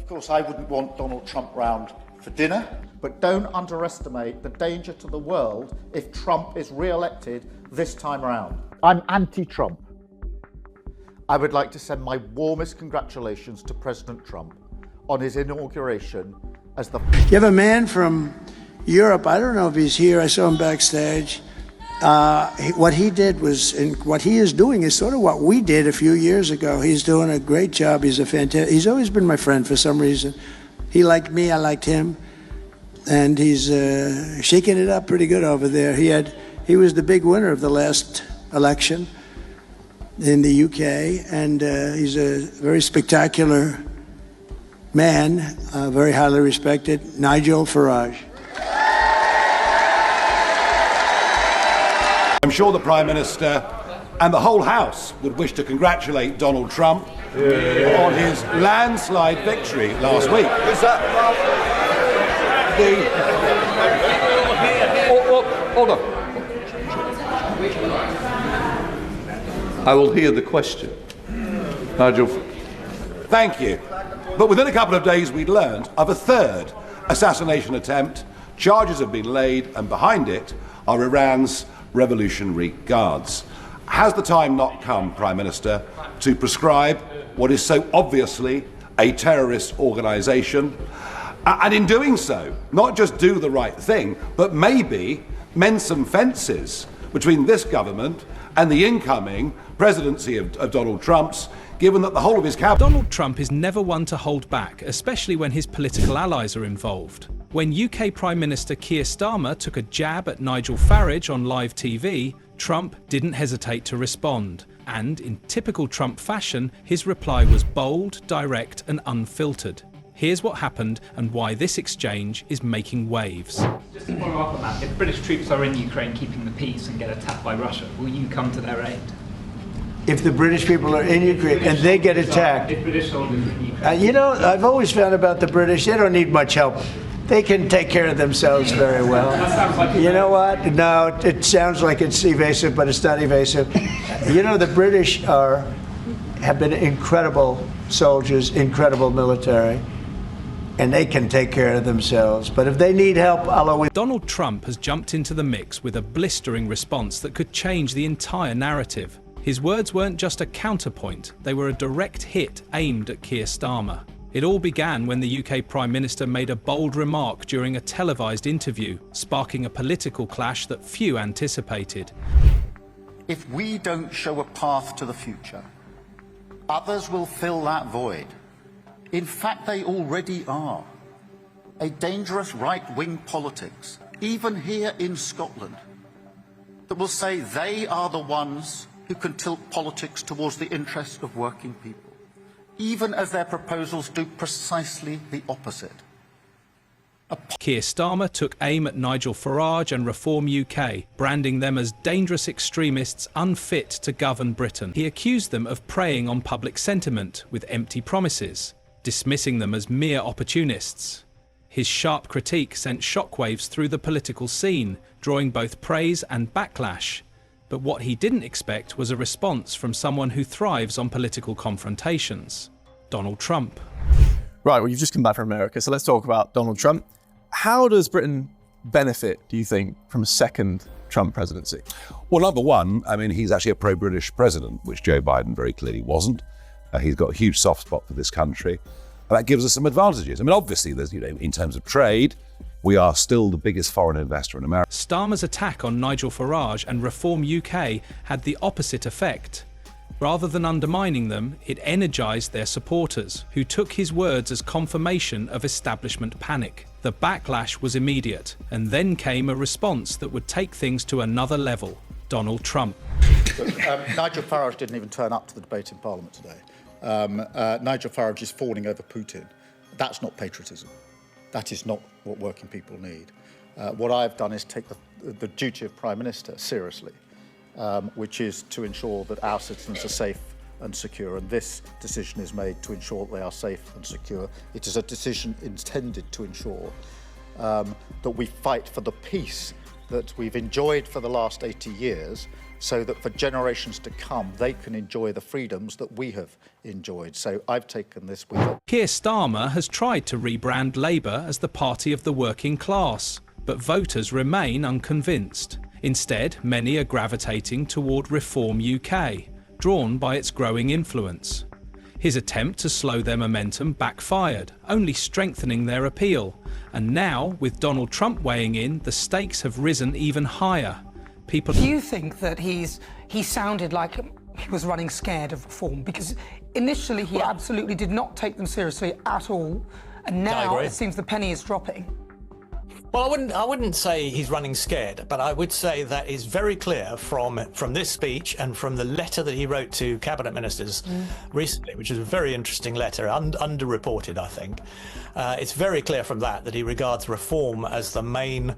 Of course, I wouldn't want Donald Trump round for dinner, but don't underestimate the danger to the world if Trump is re-elected this time around. I'm anti-Trump. I would like to send my warmest congratulations to President Trump on his inauguration as the... You have a man from Europe, I don't know if he's here, I saw him backstage. What he did was, and what he is doing is sort of what we did a few years ago. He's doing a great job. He's always been my friend for some reason. He liked me, I liked him, and he's shaking it up pretty good over there. He was the big winner of the last election in the UK, and he's a very spectacular man, very highly respected, Nigel Farage. I'm sure the Prime Minister and the whole House would wish to congratulate Donald Trump on his landslide victory last week. Is that Hold on. I will hear the question. Nigel. Thank you. But within a couple of days we'd learned of a third assassination attempt. Charges have been laid, and behind it are Iran's Revolutionary Guards. Has the time not come, Prime Minister, to prescribe what is so obviously a terrorist organisation, and in doing so, not just do the right thing, but maybe mend some fences between this government and the incoming presidency of Donald Trump's, given that the whole of his cabinet... Donald Trump is never one to hold back, especially when his political allies are involved. When UK Prime Minister Keir Starmer took a jab at Nigel Farage on live TV, Trump didn't hesitate to respond. And, in typical Trump fashion, his reply was bold, direct and unfiltered. Here's what happened and why this exchange is making waves. Just to follow up on that, if British troops are in Ukraine keeping the peace and get attacked by Russia, will you come to their aid? If the British people are in Ukraine and they get attacked. If British soldiers in Ukraine. You know, I've always found about the British, they don't need much help. They can take care of themselves very well. That sounds like you know what? No, it sounds like it's evasive, but it's not evasive. You know, the British have been incredible soldiers, incredible military, and they can take care of themselves. But if they need help, I'll always... Donald Trump has jumped into the mix with a blistering response that could change the entire narrative. His words weren't just a counterpoint, they were a direct hit aimed at Keir Starmer. It all began when the UK Prime Minister made a bold remark during a televised interview, sparking a political clash that few anticipated. If we don't show a path to the future, others will fill that void. In fact, they already are. A dangerous right-wing politics, even here in Scotland, that will say they are the ones who can tilt politics towards the interests of working people, even as their proposals do precisely the opposite. Keir Starmer took aim at Nigel Farage and Reform UK, branding them as dangerous extremists unfit to govern Britain. He accused them of preying on public sentiment with empty promises, dismissing them as mere opportunists. His sharp critique sent shockwaves through the political scene, drawing both praise and backlash. But what he didn't expect was a response from someone who thrives on political confrontations, Donald Trump. Right, well, you've just come back from America, so let's talk about Donald Trump. How does Britain benefit, do you think, from a second Trump presidency? Well, number one, I mean, he's actually a pro-British president, which Joe Biden very clearly wasn't. He's got a huge soft spot for this country. And that gives us some advantages. I mean, obviously, there's, in terms of trade, we are still the biggest foreign investor in America. Starmer's attack on Nigel Farage and Reform UK had the opposite effect. Rather than undermining them, it energised their supporters, who took his words as confirmation of establishment panic. The backlash was immediate, and then came a response that would take things to another level: Donald Trump. Nigel Farage didn't even turn up to the debate in Parliament today. Nigel Farage is fawning over Putin. That's not patriotism. That is not what working people need. What I've done is take the duty of Prime Minister seriously, which is to ensure that our citizens are safe and secure, and this decision is made to ensure that they are safe and secure. It is a decision intended to ensure that we fight for the peace that we've enjoyed for the last 80 years, so that for generations to come, they can enjoy the freedoms that we have enjoyed. So I've taken this with it. Keir Starmer has tried to rebrand Labour as the party of the working class, but voters remain unconvinced. Instead, many are gravitating toward Reform UK, drawn by its growing influence. His attempt to slow their momentum backfired, only strengthening their appeal. And now, with Donald Trump weighing in, the stakes have risen even higher. People... Do you think that he sounded like he was running scared of reform? Because initially he absolutely did not take them seriously at all, and now it seems the penny is dropping. Well, I wouldn't say he's running scared, but I would say that is very clear from this speech and from the letter that he wrote to cabinet ministers recently, which is a very interesting letter, underreported, I think. It's very clear from that he regards reform as the main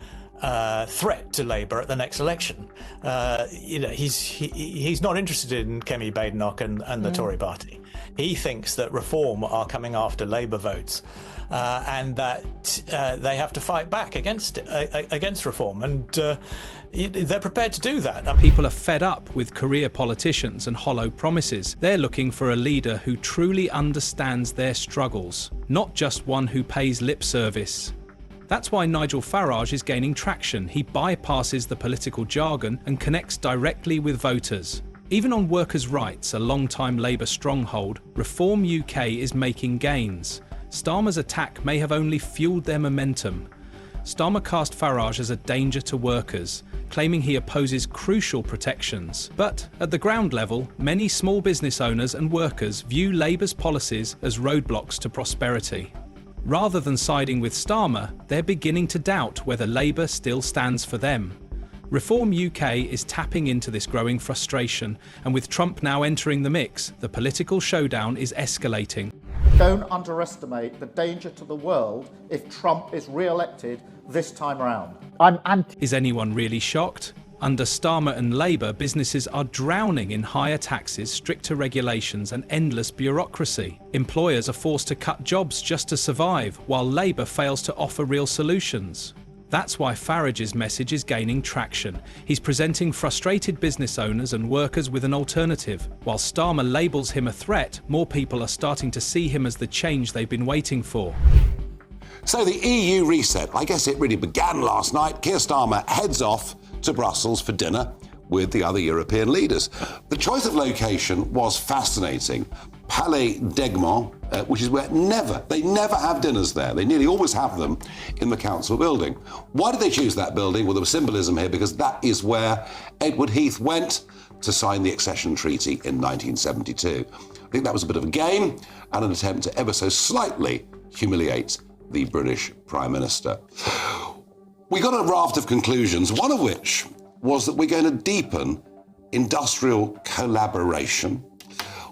threat to Labour at the next election. He's not interested in Kemi Badenoch and the Tory party. He thinks that reform are coming after Labour votes. And that they have to fight back against reform, and they're prepared to do that. People are fed up with career politicians and hollow promises. They're looking for a leader who truly understands their struggles, not just one who pays lip service. That's why Nigel Farage is gaining traction. He bypasses the political jargon and connects directly with voters. Even on workers' rights, a long-time Labour stronghold, Reform UK is making gains. Starmer's attack may have only fueled their momentum. Starmer cast Farage as a danger to workers, claiming he opposes crucial protections. But at the ground level, many small business owners and workers view Labour's policies as roadblocks to prosperity. Rather than siding with Starmer, they're beginning to doubt whether Labour still stands for them. Reform UK is tapping into this growing frustration, and with Trump now entering the mix, the political showdown is escalating. Don't underestimate the danger to the world if Trump is re-elected this time around. I'm anti. Is anyone really shocked? Under Starmer and Labour, businesses are drowning in higher taxes, stricter regulations and endless bureaucracy. Employers are forced to cut jobs just to survive, while Labour fails to offer real solutions. That's why Farage's message is gaining traction. He's presenting frustrated business owners and workers with an alternative. While Starmer labels him a threat, more people are starting to see him as the change they've been waiting for. So the EU reset, I guess it really began last night. Keir Starmer heads off to Brussels for dinner with the other European leaders. The choice of location was fascinating. Palais d'Egmont, which is where they never have dinners there. They nearly always have them in the council building. Why did they choose that building? Well, there was symbolism here because that is where Edward Heath went to sign the accession treaty in 1972. I think that was a bit of a game and an attempt to ever so slightly humiliate the British Prime Minister. We got a raft of conclusions, one of which was that we're going to deepen industrial collaboration.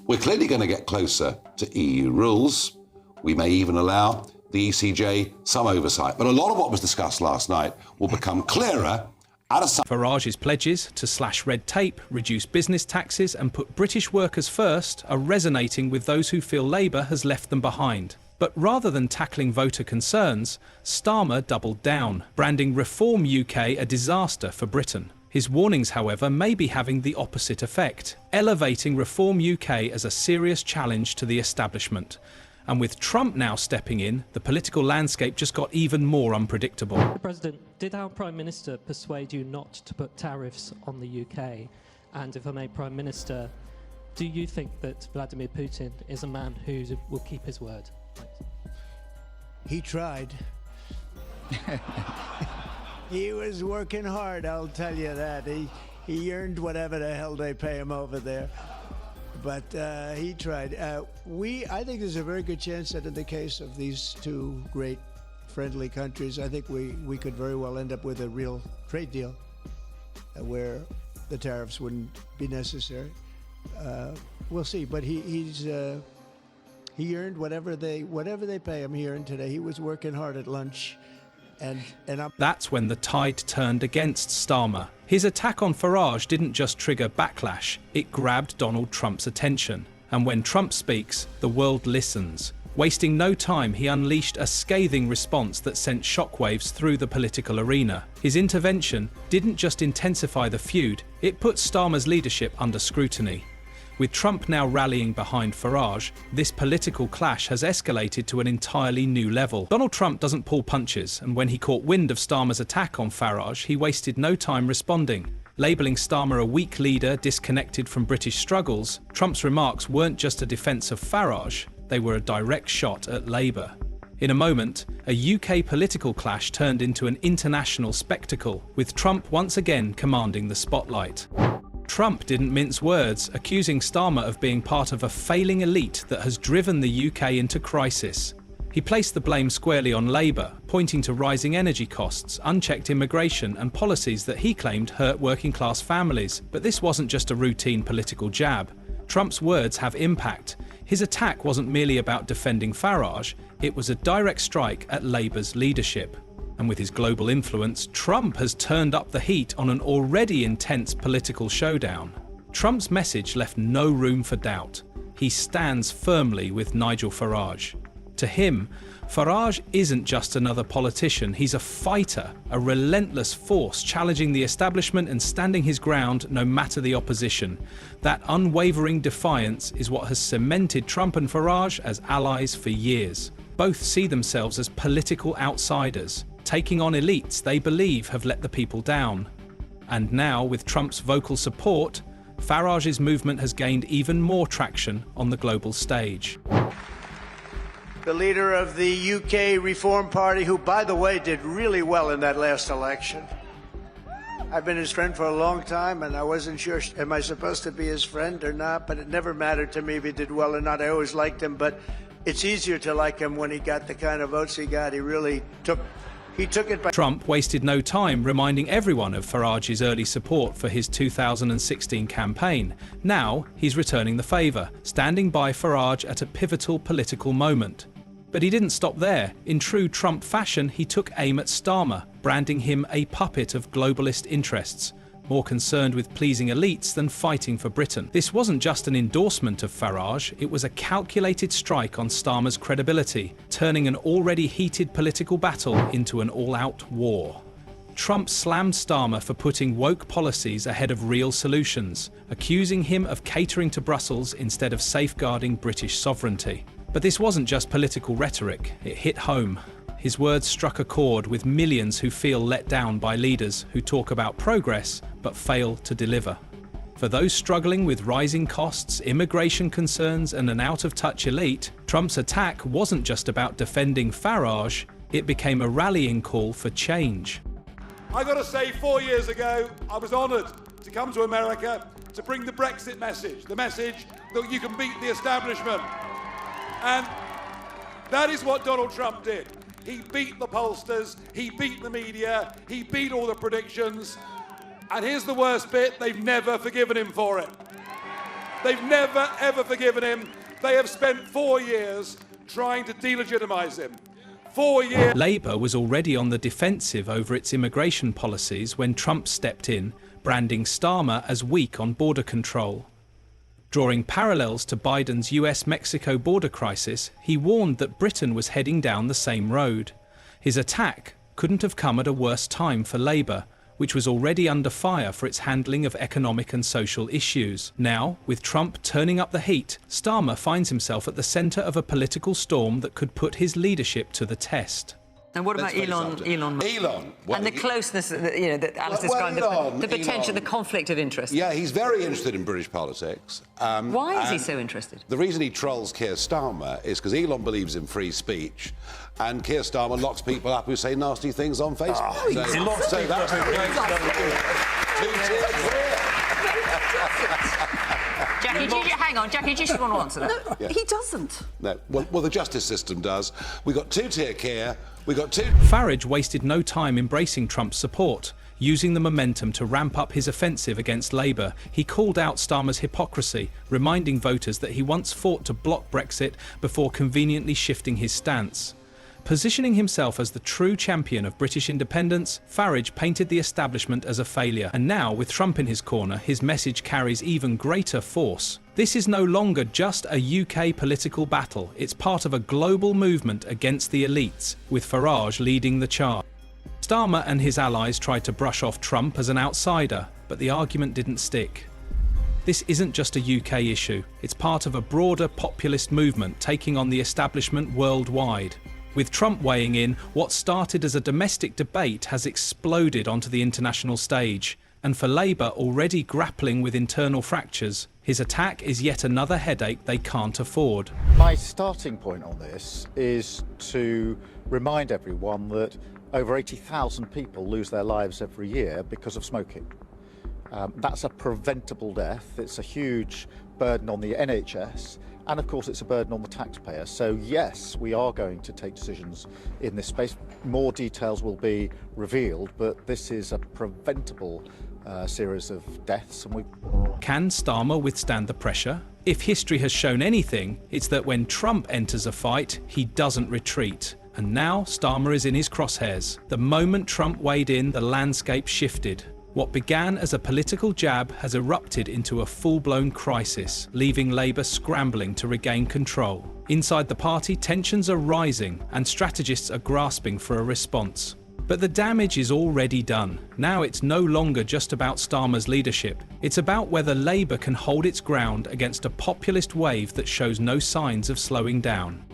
We're clearly going to get closer to EU rules. We may even allow the ECJ some oversight. But a lot of what was discussed last night will become clearer at a... Farage's pledges to slash red tape, reduce business taxes and put British workers first are resonating with those who feel Labour has left them behind. But rather than tackling voter concerns, Starmer doubled down, branding Reform UK a disaster for Britain. His warnings, however, may be having the opposite effect, elevating Reform UK as a serious challenge to the establishment. And with Trump now stepping in, the political landscape just got even more unpredictable. Mr. President, did our Prime Minister persuade you not to put tariffs on the UK? And if I may, Prime Minister, do you think that Vladimir Putin is a man who will keep his word? Thanks. He tried. He was working hard, I'll tell you that. He earned whatever the hell they pay him over there. But he tried. I think there's a very good chance that in the case of these two great friendly countries, I think we could very well end up with a real trade deal where the tariffs wouldn't be necessary. We'll see, but he earned whatever they pay him. He earned today. He was working hard at lunch. That's when the tide turned against Starmer. His attack on Farage didn't just trigger backlash, it grabbed Donald Trump's attention. And when Trump speaks, the world listens. Wasting no time, he unleashed a scathing response that sent shockwaves through the political arena. His intervention didn't just intensify the feud, it put Starmer's leadership under scrutiny. With Trump now rallying behind Farage, this political clash has escalated to an entirely new level. Donald Trump doesn't pull punches, and when he caught wind of Starmer's attack on Farage, he wasted no time responding. Labelling Starmer a weak leader disconnected from British struggles, Trump's remarks weren't just a defence of Farage, they were a direct shot at Labour. In a moment, a UK political clash turned into an international spectacle, with Trump once again commanding the spotlight. Trump didn't mince words, accusing Starmer of being part of a failing elite that has driven the UK into crisis. He placed the blame squarely on Labour, pointing to rising energy costs, unchecked immigration and policies that he claimed hurt working-class families. But this wasn't just a routine political jab. Trump's words have impact. His attack wasn't merely about defending Farage, it was a direct strike at Labour's leadership. And with his global influence, Trump has turned up the heat on an already intense political showdown. Trump's message left no room for doubt. He stands firmly with Nigel Farage. To him, Farage isn't just another politician, he's a fighter, a relentless force challenging the establishment and standing his ground no matter the opposition. That unwavering defiance is what has cemented Trump and Farage as allies for years. Both see themselves as political outsiders, taking on elites they believe have let the people down. And now, with Trump's vocal support, Farage's movement has gained even more traction on the global stage. The leader of the UK Reform Party, who, by the way, did really well in that last election. I've been his friend for a long time, and I wasn't sure, am I supposed to be his friend or not? But it never mattered to me if he did well or not. I always liked him, but it's easier to like him when he got the kind of votes he got. He really took it by... Trump wasted no time reminding everyone of Farage's early support for his 2016 campaign. Now, he's returning the favour, standing by Farage at a pivotal political moment. But he didn't stop there. In true Trump fashion, he took aim at Starmer, branding him a puppet of globalist interests, more concerned with pleasing elites than fighting for Britain. This wasn't just an endorsement of Farage, it was a calculated strike on Starmer's credibility, turning an already heated political battle into an all-out war. Trump slammed Starmer for putting woke policies ahead of real solutions, accusing him of catering to Brussels instead of safeguarding British sovereignty. But this wasn't just political rhetoric, it hit home. His words struck a chord with millions who feel let down by leaders who talk about progress but fail to deliver. For those struggling with rising costs, immigration concerns and an out-of-touch elite, Trump's attack wasn't just about defending Farage, it became a rallying call for change. I got to say, 4 years ago, I was honoured to come to America to bring the Brexit message, the message that you can beat the establishment. And that is what Donald Trump did. He beat the pollsters, he beat the media, he beat all the predictions. And here's the worst bit, they've never forgiven him for it. They've never, ever forgiven him. They have spent 4 years trying to delegitimise him. 4 years. Labour was already on the defensive over its immigration policies when Trump stepped in, branding Starmer as weak on border control. Drawing parallels to Biden's US-Mexico border crisis, he warned that Britain was heading down the same road. His attack couldn't have come at a worse time for Labour, which was already under fire for its handling of economic and social issues. Now, with Trump turning up the heat, Starmer finds himself at the centre of a political storm that could put his leadership to the test. And what about Elon Musk? Elon. Well, and the closeness, that Alice described, the potential, the conflict of interest. Yeah, he's very interested in British politics. Why is he so interested? The reason he trolls Keir Starmer is because Elon believes in free speech, and Keir Starmer locks people up who say nasty things on Facebook. Jackie, do you just want to answer that? No, yeah. He doesn't. No, well, the justice system does. We got two-tier care, we got two... Farage wasted no time embracing Trump's support. Using the momentum to ramp up his offensive against Labour, he called out Starmer's hypocrisy, reminding voters that he once fought to block Brexit before conveniently shifting his stance. Positioning himself as the true champion of British independence, Farage painted the establishment as a failure. And now, with Trump in his corner, his message carries even greater force. This is no longer just a UK political battle, it's part of a global movement against the elites, with Farage leading the charge. Starmer and his allies tried to brush off Trump as an outsider, but the argument didn't stick. This isn't just a UK issue, it's part of a broader populist movement taking on the establishment worldwide. With Trump weighing in, what started as a domestic debate has exploded onto the international stage. And for Labour, already grappling with internal fractures, his attack is yet another headache they can't afford. My starting point on this is to remind everyone that over 80,000 people lose their lives every year because of smoking. That's a preventable death. It's a huge burden on the NHS. And of course, it's a burden on the taxpayer. So yes, we are going to take decisions in this space. More details will be revealed, but this is a preventable series of deaths. And Can Starmer withstand the pressure? If history has shown anything, it's that when Trump enters a fight, he doesn't retreat. And now Starmer is in his crosshairs. The moment Trump weighed in, the landscape shifted. What began as a political jab has erupted into a full-blown crisis, leaving Labour scrambling to regain control. Inside the party, tensions are rising, and strategists are grasping for a response. But the damage is already done. Now it's no longer just about Starmer's leadership. It's about whether Labour can hold its ground against a populist wave that shows no signs of slowing down.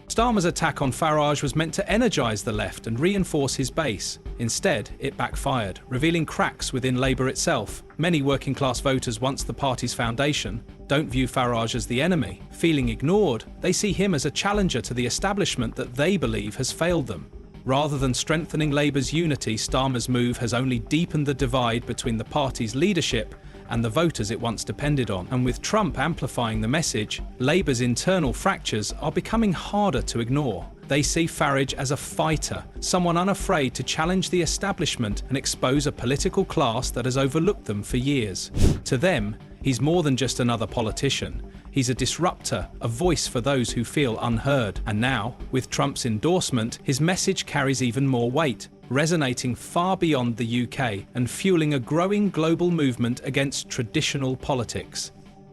Starmer's attack on Farage was meant to energise the left and reinforce his base. Instead, it backfired, revealing cracks within Labour itself. Many working-class voters, once the party's foundation, don't view Farage as the enemy. Feeling ignored, they see him as a challenger to the establishment that they believe has failed them. Rather than strengthening Labour's unity, Starmer's move has only deepened the divide between the party's leadership and the voters it once depended on. And with Trump amplifying the message, Labour's internal fractures are becoming harder to ignore. They see Farage as a fighter, someone unafraid to challenge the establishment and expose a political class that has overlooked them for years. To them, he's more than just another politician. He's a disruptor, a voice for those who feel unheard. And now, with Trump's endorsement, his message carries even more weight, resonating far beyond the UK and fueling a growing global movement against traditional politics.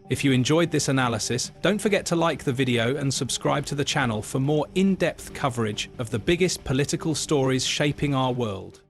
If you enjoyed this analysis, don't forget to like the video and subscribe to the channel for more in-depth coverage of the biggest political stories shaping our world.